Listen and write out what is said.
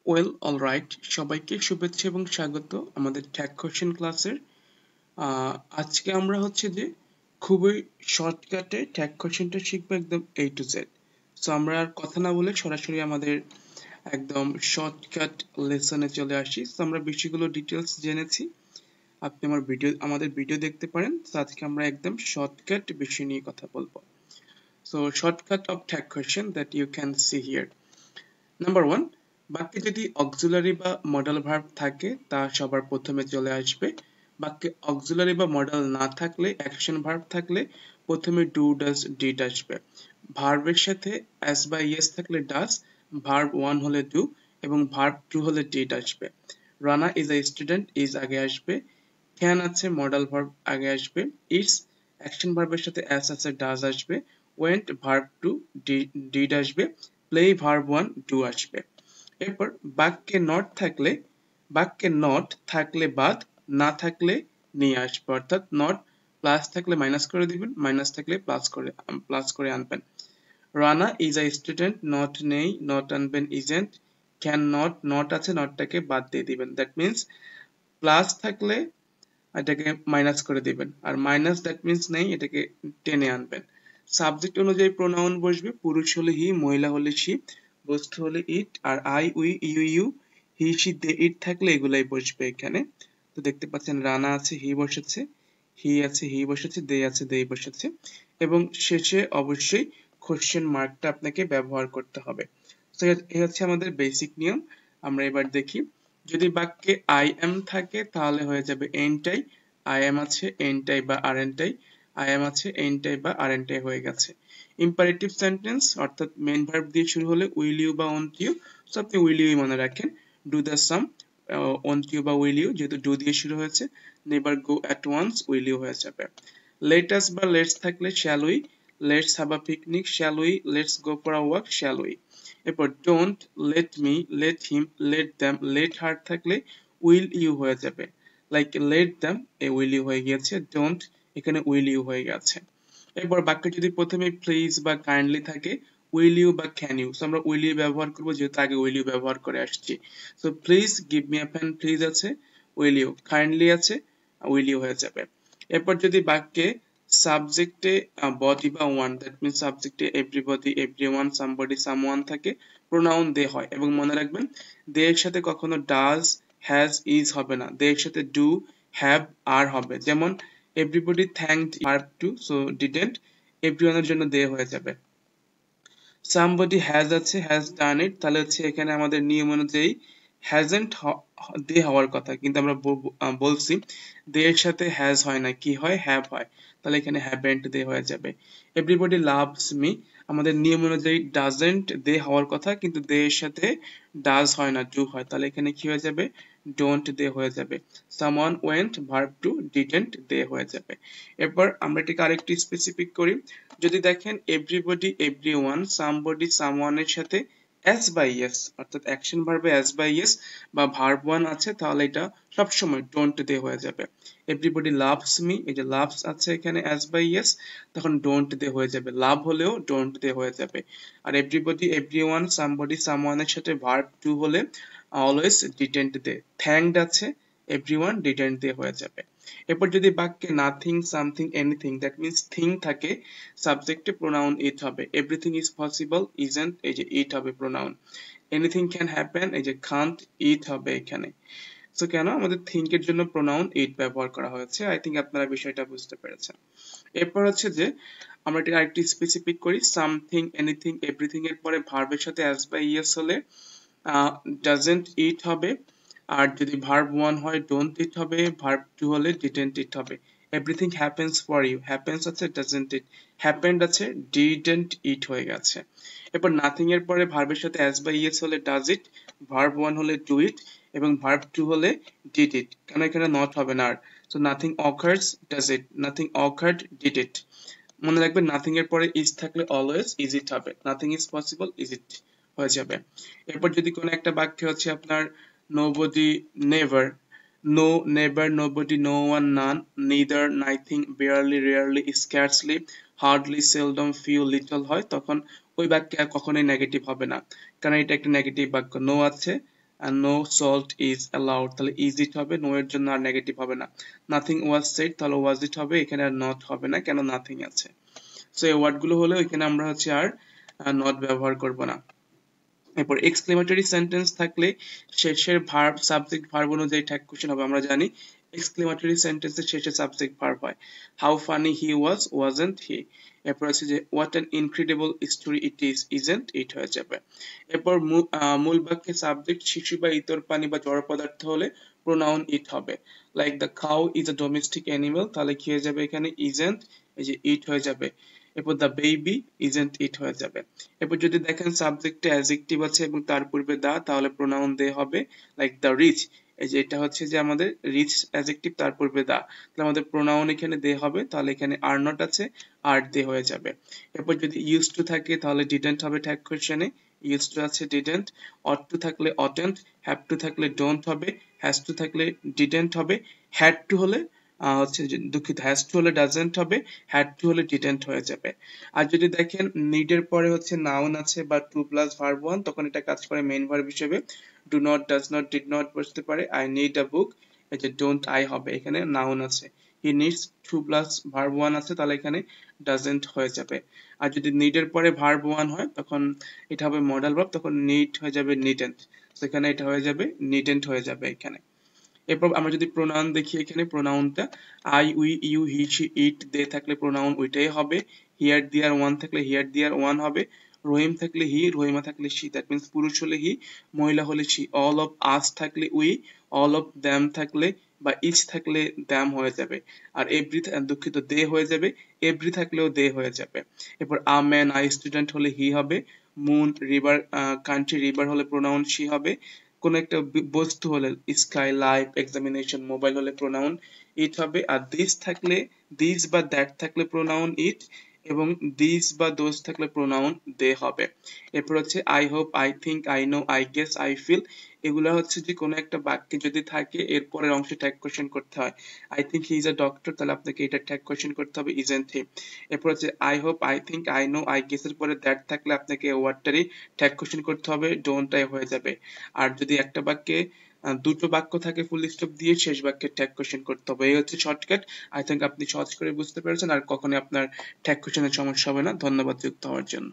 Well alright, সবাইকে শুভেচ্ছা এবং স্বাগত আমাদের ট্যাগ কোশ্চেন ক্লাসের। আজকে আমরা হচ্ছে যে খুবই শর্টকাটে ট্যাগ কোশ্চেনটা শিখবো একদম A to Z। সো আমরা আর কথা না বলে সরাসরি আমাদের একদম শর্টকাট লেসনে চলে আসি। সো আমরা বিষয়গুলো ডিটেলস জেনেছি, আপনি আমাদের ভিডিও দেখতে পারেন। তো আজকে আমরা একদম শর্টকাট বিষয় নিয়ে কথা বলবো। So shortcut of tag question that you can see here. Number 1, বাক্যে যদি অক্সিলারি বা মডাল ভার্ব থাকে তা সবার প্রথমে চলে আসবে। বাক্যে অক্সিলারি বা মডাল না থাকলে, অ্যাকশন ভার্ব থাকলে প্রথমে ডু, ডাজ, ডিড আসবে। ভার্বের সাথে অ্যাস বা ইয়েস থাকলে ডাজ, ভার্ব 1 হলে ডু এবং ভার্ব 2 হলে ডিড আসবে। Rana is a student, is আগে আসবে। ক্যান আছে, মডাল ভার্ব আগে আসবে। ইটস অ্যাকশন ভার্বের সাথে অ্যাস আছে, ডাজ আসবে। ওয়েন্ট ভার্ব 2, ডিড আসবে। প্লে ভার্ব 1, ডু আসবে। এরপর বাক্যে নট থাকলে বাদ, না থাকলে নিয়ে আসবে। অর্থাৎ নট প্লাস থাকলে মাইনাস করে দিবেন, মাইনাস থাকলে প্লাস করে আনবেন। Rana is a student, not নেই, নট আনবেন ইজেন্ট। ক্যান নট আছে, নটটাকে বাদ দিয়ে দিবেন। দ্যাট মিনস প্লাস থাকলে এটাকে মাইনাস করে দিবেন, আর মাইনাস দ্যাট মিনস নেই, এটাকে টেনে আনবেন। সাবজেক্ট অনুযায়ী প্রোনাউন বসবে। পুরুষ হলে হি, মহিলা হলে শি, বস্তু হলে ইট, আর I, we, you, he, she, they, it থাকলে এগুলাই বসবে এখানে। তো দেখতে পাচ্ছেন রানা আছে, হি বসেছে, হি আছে, হি বসেছে, দে আছে, দে বসেছে, এবং শেষে অবশ্যই কোশ্চেন মার্কটা আপনাকে ব্যবহার করতে হবে। তো এই হচ্ছে আমাদের বেসিক নিয়ম। আমরা এবার দেখি, যদি বাক্যে আই এম থাকে তাহলে হয়ে যাবে এনটাই। আই এম আছে, এনটাই বা আরএনটাই। আই এম আছে, এনটাই বা আরএনটাই হয়ে গেছে। ইম্পারেটিভ সেন্টেন্স অর্থাৎ মেইন ভার্ব দিয়ে শুরু হলে উইল ইউ বা ওন্ট ইউ, সো আপনি উইল ইউ মনে রাখেন। Do the sum, won't you বা উইল ইউ, যেহেতু ডু দিয়ে শুরু হয়েছে। Never go at once, will you হয়ে যাবে। লেট আস বা লেটস থাকলে shall we, let's have a picnic, shall we, let's go for a walk, shall we. এরপর don't, let me, let him, late them, let her থাকলে will you হয়ে যাবে। Like let them, এ will you হয়ে গিয়েছে, don't এখানে will you হয়ে গেছে। এরপর বাক্যে যদি প্রথমে প্লিজ বা কাইন্ডলি থাকে, উইল ইউ বা ক্যান ইউ, আমরা উইল ইউ ব্যবহার করবো যেহেতু আগে উইল ইউ ব্যবহার করে আসছি। So please give me a pen, please আছে, উইল ইউ, কাইন্ডলি আছে, উইল ইউ হয়ে যাবে। এরপর যদি বাক্যে সাবজেক্টে বডি বা ওয়ান, দ্যাট মিনস সাবজেক্টে এভরিবডি, এভরিওয়ান, সামবডি, সামওয়ান থাকে, প্রোনাউন দে হয়। এবং মনে রাখবেন, দে এর সাথে কখনো ডাজ, হ্যাজ, ইজ হবে না। দে এর সাথে ডু, হ্যাভ, আর হবে। যেমন everybody thanked verb to, so didn't, everyone এর জন্য দে হয়ে যাবে। somebody has আছে, has done it, তাহলে হচ্ছে এখানে আমাদের নিয়ম অনুযায়ী hasn't দে হওয়ার কথা, কিন্তু আমরা বলছি দে এর সাথে has হয় না, কি হয়, have হয়, তাহলে এখানে haven't দে হয়ে যাবে। everybody loves me, আমাদের নিয়ম অনুযায়ী doesn't দে হওয়ার কথা, কিন্তু দে এর সাথে does হয় না, do হয়, তাহলে এখানে কি হয়ে যাবে, don't দে হয়ে যাবে। someone went verb to, didn't দে হয়ে যাবে। এরপর আমরা এটাকে আরেকটু স্পেসিফিক করি। যদি দেখেন everybody, everyone, somebody, someone এর সাথে as by yes অর্থাৎ অ্যাকশন ভার্বে as by yes বা ভার্ব 1 আছে, তাহলে এটা সবসময় don't দিয়ে হয়ে যাবে। everybody loves me, এই যে loves আছে এখানে as by yes, তখন don't দিয়ে হয়ে যাবে। লাভ হলেও don't দিয়ে হয়ে যাবে। আর everybody, everyone, somebody, someone এর সাথে ভার্ব 2 হলে always didn't দিয়ে। thanked আছে, everyone, didn't দিয়ে হয়ে যাবে। এরপর যদি বাক্যে nothing, something, anything, that means thing থাকে, সাবজেক্টে প্রোনাউন ইট হবে। এভরিথিং ইজ পসিবল, ইজন্ট, এই যে ইট হবে প্রোনাউন। এনিথিং ক্যান হ্যাপেন, এই যে কান্ট, ইট হবে এখানে। সো কেন আমাদের থিঙ্ক এর জন্য প্রোনাউন ইট ব্যবহার করা হয়েছে, আই থিঙ্ক আপনারা বিষয়টা বুঝতে পেরেছেন। এরপর হচ্ছে যে আমরা এটা আরেকটু স্পেসিফিক করি। সামথিং, এনিথিং, এভরিথিং এর পরে ভার্বের সাথে অ্যাজ বাই ইয়েস হলে ডাজন্ট ইট হবে, আর যদি ভার্ব 1 হয় ডোন্ট ইট হবে, ভার্ব 2 হলে ডিডন্ট ইট হবে। Everything happens for you, happens আছে, ডাজন্ট ইট, হ্যাপেন্ড আছে, ডিডন্ট ইট হয়ে গেছে। এরপর নাথিং এর পরে ভার্বের সাথে অ্যাজ বাই ইয়েস হলে ডাজ ইট, ভার্ব 1 হলে ডু ইট এবং ভার্ব 2 হলে ডিড ইট, কারণ এখানে নট হবে না আর। So nothing occurs, does it, nothing occurred, did it. মনে রাখবেন নাথিং এর পরে ইজ থাকলে অলওয়েজ ইজ ইট হবে, nothing is possible, is it হয়ে যাবে। এরপর যদি কোনো একটা বাক্যে হচ্ছে আপনার nobody, never, no, never, nobody, no one, none, neither, nothing, barely, rarely, scarcely, hardly, seldom, few, little হয়, তখন ওই বাক্যে আর কখনোই নেগেটিভ হবে না, কারণ এটা একটা নেগেটিভ বাক্য। নো আছে, নো সল্ট ইজ অ্যালাউড, তাহলে ইজ ইট হবে, নো এর জন্য আর নেগেটিভ হবে না। নাথিং ওয়াজ সেড, তাহলে ওয়াজ ইট হবে, এখানে আর নট হবে না, কেন নাথিং আছে। সো এই ওয়ার্ডগুলো হলেও এখানে আমরা হচ্ছে আর নট ব্যবহার করব না। এরপর এক্সক্লেমেটরি সেন্টেন্স থাকলে শেষের ভার্ব সাবজেক্ট ভার্ব অনুযায়ী ট্যাগ কোশ্চেন হবে। আমরা জানি এক্সক্লেমেটরি সেন্টেন্সের শেষে সাবজেক্ট ভার্ব হয়। How funny he was, wasn't he. এরপর আছে যে what an incredible story it is, isn't it হয়ে যাবে। এরপর মূল বাক্যে সাবজেক্ট শিশু বা ইতর প্রাণী বা জড় পদার্থ হলে প্রোনাউন ইট হবে। Like the cow is a domestic animal, তাহলে কি হয়ে যাবে এখানে ইজন্ট, এই যে ইট হয়ে যাবে। এরপর দ্য বেবি ইজন্ট ইট হয়ে যাবে। এরপর যদি দেখেন সাবজেক্টে অ্যাডজেক্টিভ আছে এবং তার পূর্বে দা, তাহলে প্রোনাউন দে হবে। লাইক দ্য রিচ, এই যে এটা হচ্ছে যে আমাদের রিচ অ্যাডজেক্টিভ, তার পূর্বে দা, তাহলে আমাদের প্রোনাউন এখানে দে হবে, তাহলে এখানে আর নট আছে, আর দে হয়ে যাবে। এরপর যদি ইউজ টু থাকে তাহলে ডিডেন্ট হবে ট্যাগ কোশ্চেনে, ইউজ টু আছে ডিডেন্ট, অট টু থাকলে অটেন্ট, হ্যাভ টু থাকলে ডোন্ট হবে, হ্যাজ টু থাকলে ডিডেন্ট হবে, হ্যাড টু হলে হচ্ছে দুঃখিত, হ্যাজ টু হলে ডাজেন্ট হবে, হ্যাড টু হলে ডিডেন্ট হয়ে যাবে। আর যদি দেখেন নিডের পরে হচ্ছে নাউন আছে বা টু প্লাস ভার্ব ওয়ান, তখন এটা কাজ করে মেইন ভার্ব হিসেবে। Do not, does not, did not বসতে পারে। আই নিড আ বুক, এই যে ডোন্ট আই হবে, এখানে নাউন আছে। হি needs to plus verb one আছে, তাহলে এখানে ডাজেন্ট হয়ে যাবে। আর যদি নিডের পরে ভার্ব ওয়ান হয় তখন এটা হবে মডাল ভার্ব, তখন নিড হয়ে যাবে নিডেন্ট, সেখানে এটা হয়ে যাবে নিডেন্ট হয়ে যাবে এখানে। এরপর আমরা যদি প্রোনাউন দেখি, এখানে প্রোনাউনটা I, we, you, he, she, it, they থাকলে প্রোনাউন ওইটাই হবে। হিয়ার দিয়ার ওয়ান থাকলে হিয়ার দিয়ার ওয়ান হবে। রহিম থাকলে হি, রহিমা থাকলে শি, দ্যাট মিন্স পুরুষ হলে হি, মহিলা হলে শি। অল অফ আস থাকলে উই, অল অফ দ্যাম থাকলে বা ইচ থাকলে দ্যাম হয়ে যাবে। আর এভরি, দুঃখিত, দে হয়ে যাবে, এভরি থাকলেও দে হয়ে যাবে। এরপর আ ম্যান, আই স্টুডেন্ট হলে হি হবে। মুন, রিভার, কান্ট্রি, রিভার হলে প্রোনাউন শি হবে। কোন একটা বস্তু হলে স্কাই, লাইফ, এক্সামিনেশন, মোবাইল হলে প্রোনাউন ইট হবে। আর দিস থাকলে, দিস বা দ্যাট থাকলে প্রোনাউন ইট, এবং দিস বা দোজ থাকলে প্রোনাউন দে হবে। এরপর হচ্ছে I hope, I think, I know, I guess, I feel, এগুলা হচ্ছে যে কোনো একটা বাক্যে যদি থাকে এর পরের অংশে ট্যাগ কোশ্চেন করতে হয়। I think he is a doctor, তাহলে আপনাকে এটা ট্যাগ কোশ্চেন করতে হবে ইজন্ট হি। এরপর হচ্ছে I hope, I think, I know, I guess এর পরে দ্যাট থাকলে আপনাকে ওয়ার্ডটারই ট্যাগ কোশ্চেন করতে হবে, ডোন্ট আই হয়ে যাবে। আর যদি একটা বাক্যে দুটো বাক্য থাকে ফুল স্টপ দিয়ে, শেষ বাক্যে ট্যাগ কোশ্চেন করতে হবে। এই হচ্ছে শর্টকাট। আই থিঙ্ক আপনি সহজ করে বুঝতে পেরেছেন, আর কখনোই আপনার ট্যাগ কোশ্চেনের সমস্যা হবে না। ধন্যবাদ যুক্ত হওয়ার জন্য।